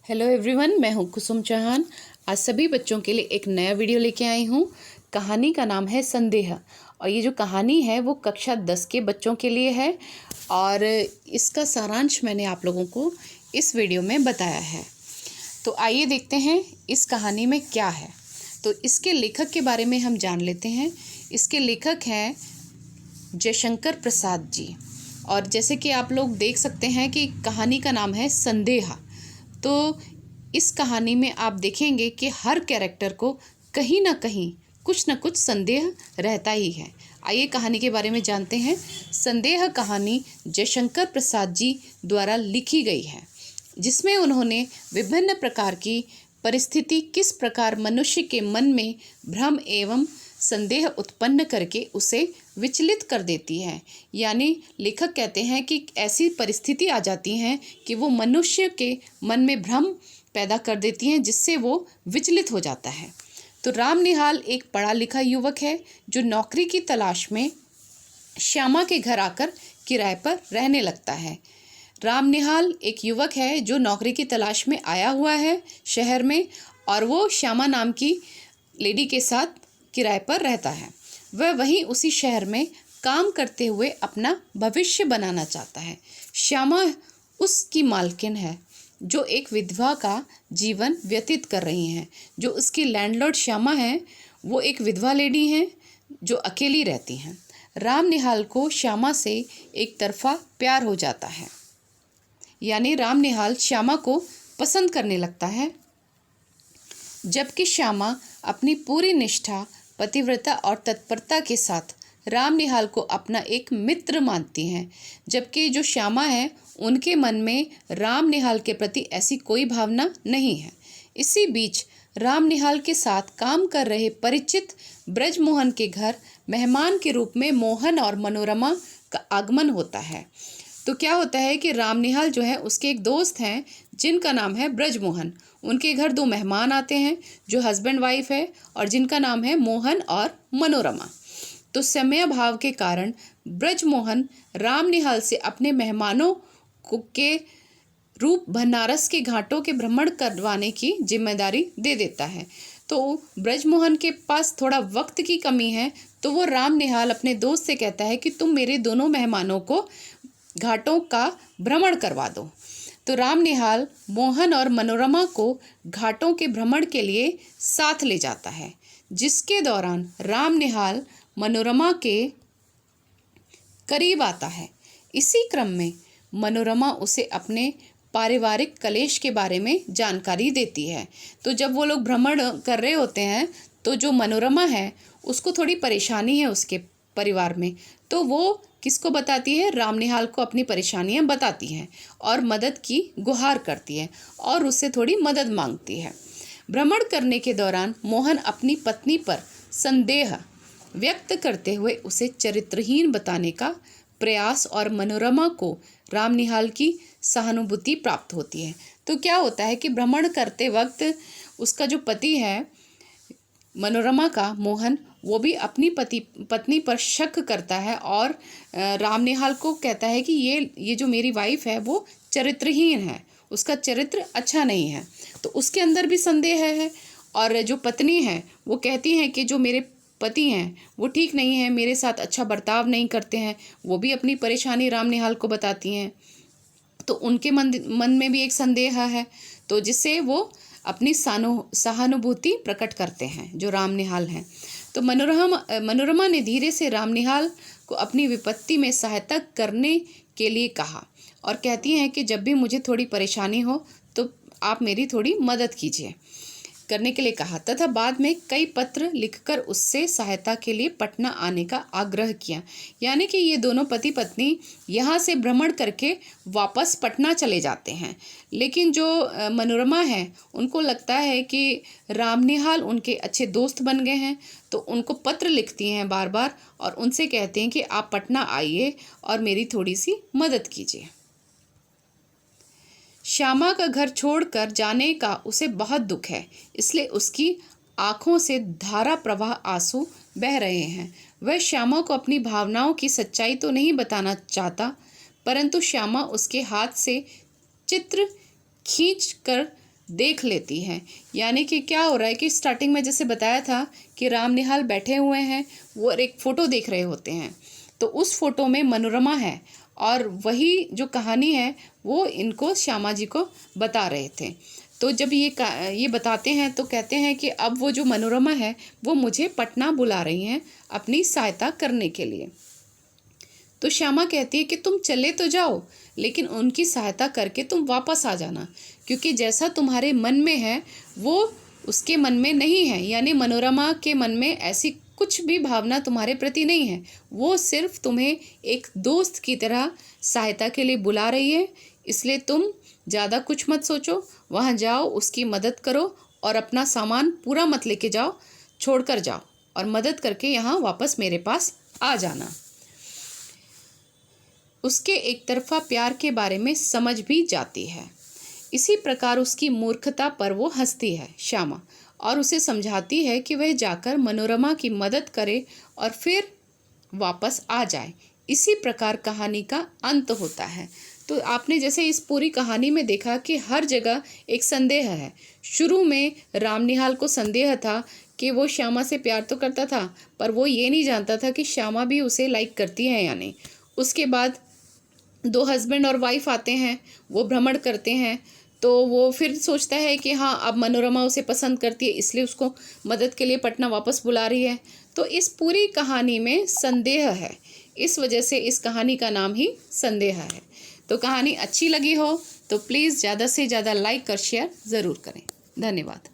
Hello everyone, मैं हूं कुसुम चौहान। आज सभी बच्चों के लिए एक नया वीडियो लेके आई हूं। कहानी का नाम है संदेह। और ये जो कहानी है वो कक्षा 10 के बच्चों के लिए है और इसका सारांश मैंने आप लोगों को इस वीडियो में बताया है। तो आइए देखते हैं इस कहानी में क्या है। तो इसके लेखक के बारे में हम जान लेते हैं। इसके लेखक हैं जयशंकर प्रसाद जी। और जैसे कि आप लोग देख सकते हैं कि कहानी का नाम है संदेह। तो इस कहानी में आप देखेंगे कि हर कैरेक्टर को कहीं ना कहीं कुछ न कुछ संदेह रहता ही है। आइए कहानी के बारे में जानते हैं। संदेह कहानी जयशंकर प्रसाद जी द्वारा लिखी गई है, जिसमें उन्होंने विभिन्न प्रकार की परिस्थिति किस प्रकार मनुष्य के मन में भ्रम एवं संदेह उत्पन्न करके उसे विचलित कर देती है। यानी लेखक कहते हैं कि ऐसी परिस्थिति आ जाती हैं कि वो मनुष्य के मन में भ्रम पैदा कर देती हैं, जिससे वो विचलित हो जाता है। तो राम निहाल एक पढ़ा लिखा युवक है जो नौकरी की तलाश में श्यामा के घर आकर किराए पर रहने लगता है। राम निहाल एक युवक है जो नौकरी की तलाश में आया हुआ है शहर में, और वो श्यामा नाम की लेडी के साथ किराए पर रहता है। वह वहीं उसी शहर में काम करते हुए अपना भविष्य बनाना चाहता है। श्यामा उसकी मालकिन है जो एक विधवा का जीवन व्यतीत कर रही हैं। जो उसकी लैंडलॉर्ड श्यामा है वो एक विधवा लेडी हैं जो अकेली रहती हैं। राम निहाल को श्यामा से एक तरफा प्यार हो जाता है, यानी राम निहाल श्यामा को पसंद करने लगता है, जबकि श्यामा अपनी पूरी निष्ठा, पतिव्रता और तत्परता के साथ राम निहाल को अपना एक मित्र मानती हैं। जबकि जो श्यामा है उनके मन में राम निहाल के प्रति ऐसी कोई भावना नहीं है। इसी बीच राम निहाल के साथ काम कर रहे परिचित ब्रजमोहन के घर मेहमान के रूप में मोहन और मनोरमा का आगमन होता है। तो क्या होता है कि राम निहाल जो है उसके एक दोस्त हैं जिनका नाम है ब्रजमोहन। उनके घर दो मेहमान आते हैं जो हस्बैंड वाइफ है और जिनका नाम है मोहन और मनोरमा। तो समय भाव के कारण ब्रजमोहन राम निहाल से अपने मेहमानों के रूप बनारस के घाटों के भ्रमण करवाने की जिम्मेदारी दे देता है। तो ब्रजमोहन के पास थोड़ा वक्त की कमी है, तो वो राम निहाल अपने दोस्त से कहता है कि तुम मेरे दोनों मेहमानों को घाटों का भ्रमण करवा दो। तो राम निहाल मोहन और मनोरमा को घाटों के भ्रमण के लिए साथ ले जाता है, जिसके दौरान राम निहाल मनोरमा के करीब आता है। इसी क्रम में मनोरमा उसे अपने पारिवारिक कलेश के बारे में जानकारी देती है। तो जब वो लोग भ्रमण कर रहे होते हैं तो जो मनोरमा है उसको थोड़ी परेशानी है उसके परिवार में, तो वो किसको बताती है? राम निहाल को अपनी परेशानियां बताती हैं और मदद की गुहार करती है और उससे थोड़ी मदद मांगती है। भ्रमण करने के दौरान मोहन अपनी पत्नी पर संदेह व्यक्त करते हुए उसे चरित्रहीन बताने का प्रयास और मनोरमा को राम निहाल की सहानुभूति प्राप्त होती है। तो क्या होता है कि भ्रमण करते वक्त उसका जो पति है मनोरमा का, मोहन, वो भी अपनी पत्नी पर शक करता है और राम निहाल को कहता है कि ये जो मेरी वाइफ है वो चरित्रहीन है, उसका चरित्र अच्छा नहीं है। तो उसके अंदर भी संदेह है। और जो पत्नी है वो कहती हैं कि जो मेरे पति हैं वो ठीक नहीं है, मेरे साथ अच्छा बर्ताव नहीं करते हैं। वो भी अपनी परेशानी राम निहाल को बताती हैं। तो उनके मन में भी एक संदेह है, तो जिससे वो अपनी सहानुभूति प्रकट करते हैं जो राम निहाल हैं। तो मनोरमा ने धीरे से राम निहाल को अपनी विपत्ति में सहायता करने के लिए कहा और कहती हैं कि जब भी मुझे थोड़ी परेशानी हो तो आप मेरी थोड़ी मदद कीजिए, करने के लिए कहा, तथा बाद में कई पत्र लिखकर उससे सहायता के लिए पटना आने का आग्रह किया। यानी कि ये दोनों पति पत्नी यहाँ से भ्रमण करके वापस पटना चले जाते हैं। लेकिन जो मनोरमा है उनको लगता है कि राम निहाल उनके अच्छे दोस्त बन गए हैं, तो उनको पत्र लिखती हैं बार बार और उनसे कहते हैं कि आप पटना आइए और मेरी थोड़ी सी मदद कीजिए। श्यामा का घर छोड़कर जाने का उसे बहुत दुख है, इसलिए उसकी आंखों से धारा प्रवाह आंसू बह रहे हैं। वह श्यामा को अपनी भावनाओं की सच्चाई तो नहीं बताना चाहता, परंतु श्यामा उसके हाथ से चित्र खींच कर देख लेती हैं। यानी कि क्या हो रहा है कि स्टार्टिंग में जैसे बताया था कि राम निहाल बैठे हुए हैं, वो एक फ़ोटो देख रहे होते हैं, तो उस फोटो में मनोरमा है और वही जो कहानी है वो इनको श्यामा जी को बता रहे थे। तो जब ये बताते हैं तो कहते हैं कि अब वो जो मनोरमा है वो मुझे पटना बुला रही हैं अपनी सहायता करने के लिए। तो श्यामा कहती है कि तुम चले तो जाओ, लेकिन उनकी सहायता करके तुम वापस आ जाना, क्योंकि जैसा तुम्हारे मन में है वो उसके मन में नहीं है। यानी मनोरमा के मन में ऐसी कुछ भी भावना तुम्हारे प्रति नहीं है। वो सिर्फ तुम्हें एक दोस्त की तरह सहायता के लिए बुला रही है, इसलिए तुम ज़्यादा कुछ मत सोचो, वहाँ जाओ, उसकी मदद करो और अपना सामान पूरा मत लेके जाओ, छोड़कर जाओ और मदद करके यहाँ वापस मेरे पास आ जाना। उसके एक तरफा प्यार के बारे में समझ भी जाती है। इसी प्रकार उसकी मूर्खता पर वो हंसती है श्यामा, और उसे समझाती है कि वह जाकर मनोरमा की मदद करे और फिर वापस आ जाए। इसी प्रकार कहानी का अंत होता है। तो आपने जैसे इस पूरी कहानी में देखा कि हर जगह एक संदेह है। शुरू में राम निहाल को संदेह था कि वो श्यामा से प्यार तो करता था, पर वो ये नहीं जानता था कि श्यामा भी उसे लाइक करती है या नहीं। उसके बाद दो हस्बैंड और वाइफ आते हैं, वो भ्रमण करते हैं, तो वो फिर सोचता है कि हाँ अब मनोरमा उसे पसंद करती है, इसलिए उसको मदद के लिए पटना वापस बुला रही है। तो इस पूरी कहानी में संदेह है, इस वजह से इस कहानी का नाम ही संदेह है। तो कहानी अच्छी लगी हो तो प्लीज़ ज़्यादा से ज़्यादा लाइक और शेयर ज़रूर करें। धन्यवाद।